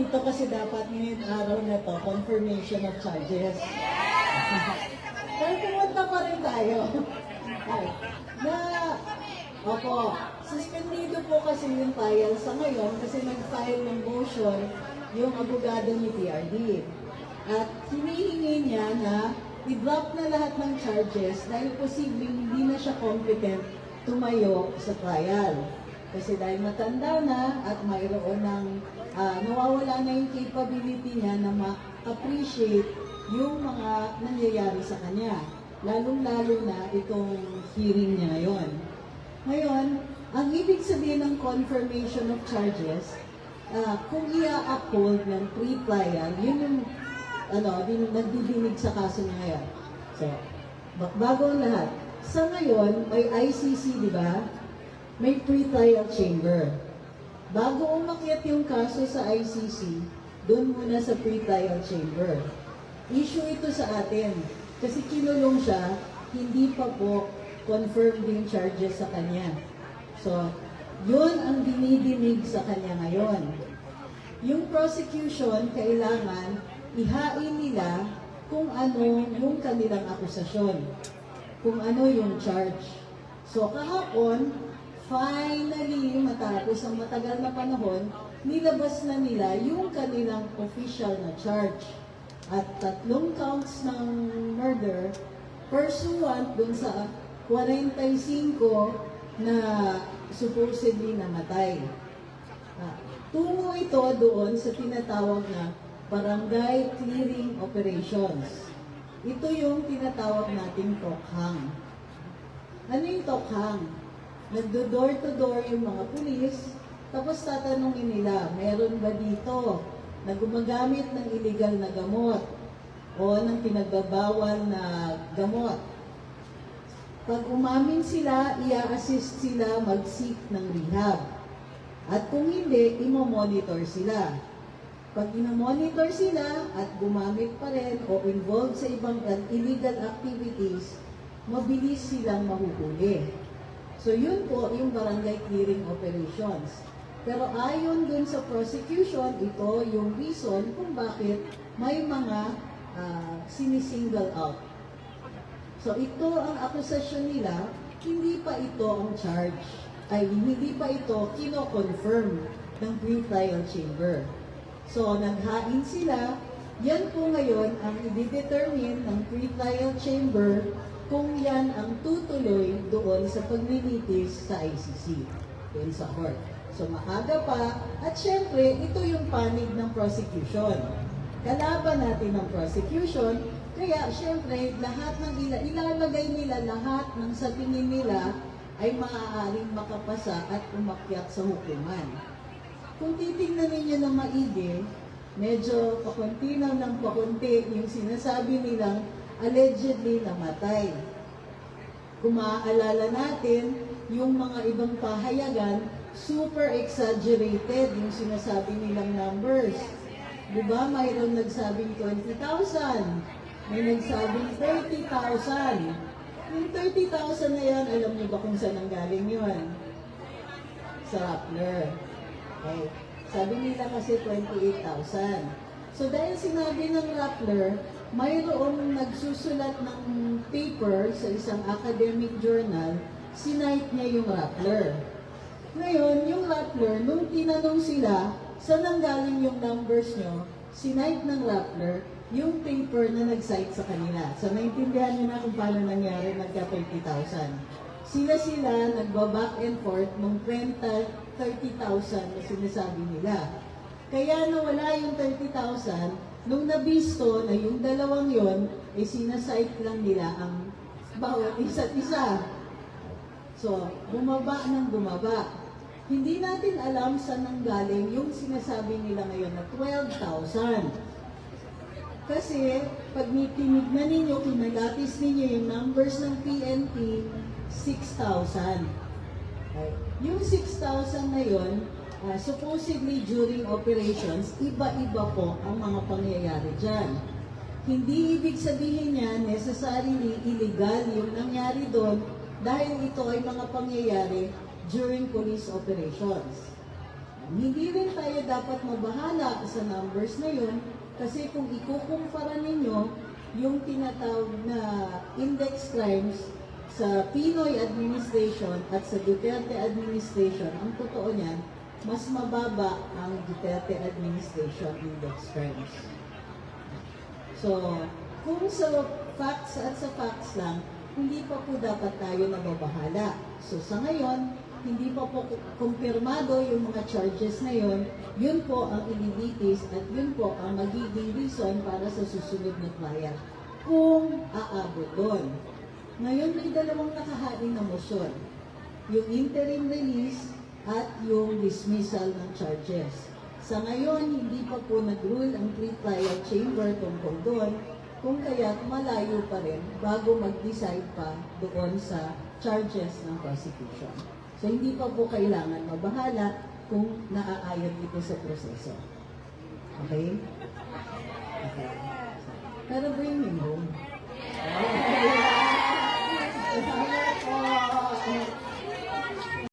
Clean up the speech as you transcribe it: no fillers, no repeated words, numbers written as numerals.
dito kasi dapat ngayon araw na to, confirmation of charges. Pero pumunta pa rin tayo. Ay, opo, suspendido po kasi yung file sa ngayon kasi nag-file ng motion yung abogado ni PRD. At hinihingi niya na i-drop na lahat ng charges dahil posibleng hindi na siya competent tumayo sa trial. Kasi dahil matanda na at mayroon ng nawawala na yung capability niya na ma-appreciate yung mga nangyayari sa kanya. Lalong-lalo na itong hearing niya ngayon. Ngayon, ang ibig sabihin ng confirmation of charges, kung i-uphold ng pre-trial, yun yung nagdidinig sa kaso niya ngayon. So, bago ang lahat, sa ngayon, may ICC, di ba? May pre-trial chamber. Bago umakyat yung kaso sa ICC, doon muna sa pre-trial chamber. Issue ito sa atin. Kasi kinulong siya, hindi pa po confirmed yung charges sa kanya. So, yun ang dinidinig sa kanya ngayon. Yung prosecution, kailangan ihain nila kung ano yung kanilang akusasyon. Kung ano yung charge. So, kahapon, finally, matapos ang matagal na panahon, nilabas na nila yung kanilang official na charge. At 3 counts ng murder pursuant dun sa 45 na supposedly namatay. Tungo ito doon sa tinatawag na Barangay Clearing Operations. Ito yung tinatawag nating tokhang. Ano yung tokhang? Nagdo-door to door yung mga pulis, tapos tatanungin nila, meron ba dito na gumagamit ng illegal na gamot o ng pinagbabawal na gamot? Pag umamin sila, i-assist sila mag-seek ng rehab. At kung hindi, imo-monitor sila. Pag ino-monitor sila at gumamit pa rin o involved sa ibang illegal activities, mabilis silang mahuhuli. So yun po yung barangay clearing operations. Pero ayon dun sa prosecution, ito yung reason kung bakit may mga sinisingle out. So ito ang akusasyon nila, hindi pa ito ang charge, hindi pa ito kino-confirm ng pre-trial chamber. So naghain sila, yan po ngayon ang i-determine ng pre-trial chamber kung yan ang tutuloy doon sa paglilitis sa ICC, doon sa court. So maaga pa, at syempre, ito yung panig ng prosecution. Kalaban natin ng prosecution, kaya syempre, lahat ng ilalagay nila lahat ng sa tingin nila ay maaaring makapasa at umakyat sa hukuman. Kung titingnan ninyo na maigi, medyo pakunti ng pakunti yung sinasabi nilang allegedly namatay. Kung maaalala natin, yung mga ibang pahayagan, super exaggerated yung sinasabi nilang numbers. Diba? Mayroon nagsabing 20,000. May nagsabing 30,000. Yung 30,000 na yan, alam niyo ba kung saan nanggaling yun? Sa Rappler. Okay. Sabi nila kasi 28,000. So dahil sinabi ng Rappler, mayroong nagsusulat ng paper sa isang academic journal, sinite niya yung Rappler. Ngayon, yung Rappler, nung tinanong sila, saan nanggaling yung numbers nyo, sinite ng Rappler yung paper na nag-cite sa kanila. So, naintindihan nyo na kung paano nangyari nagka-30,000. Sila nagba-back and forth nung 30,000 na sinasabi nila. Kaya nawala yung 30,000, nung nabisto na yung dalawang yon, sinasite lang nila ang bawat isa't isa. So, bumaba ng bumaba. Hindi natin alam saan nanggaling yung sinasabi nila ngayon na 12,000. Kasi, pag tinignan ninyo, kinalatis ninyo yung numbers ng PNP, 6,000. Okay. Yung 6,000 na yun, supposedly during operations, iba-iba po ang mga pangyayari dyan. Hindi ibig sabihin niya necessarily illegal yung nangyari doon dahil ito ay mga pangyayari during police operations. Hindi rin tayo dapat mabahala sa numbers na yun kasi kung ikukumpara ninyo yung tinatawag na index crimes sa Pinoy administration at sa Duterte administration, ang totoo niyan, mas mababa ang Duterte administration index crimes. So, kung sa facts at sa facts lang, hindi pa po dapat tayo nababahala. So, sa ngayon, hindi pa po kumpirmado yung mga charges na yun. Yun po ang ililitis at yun po ang magiging reason para sa susunod na trial. Kung aabot doon. Ngayon, may dalawang nakahain na motion. Yung interim release at yung dismissal ng charges. Sa ngayon, hindi pa po nag-rule ang pre-trial chamber tungkol doon, kung kaya't malayo pa rin bago mag-decide pa doon sa charges ng prosecution. So, hindi pa po kailangan mabahala kung naaayon ito sa proseso. Okay? Okay. Pero bring him home.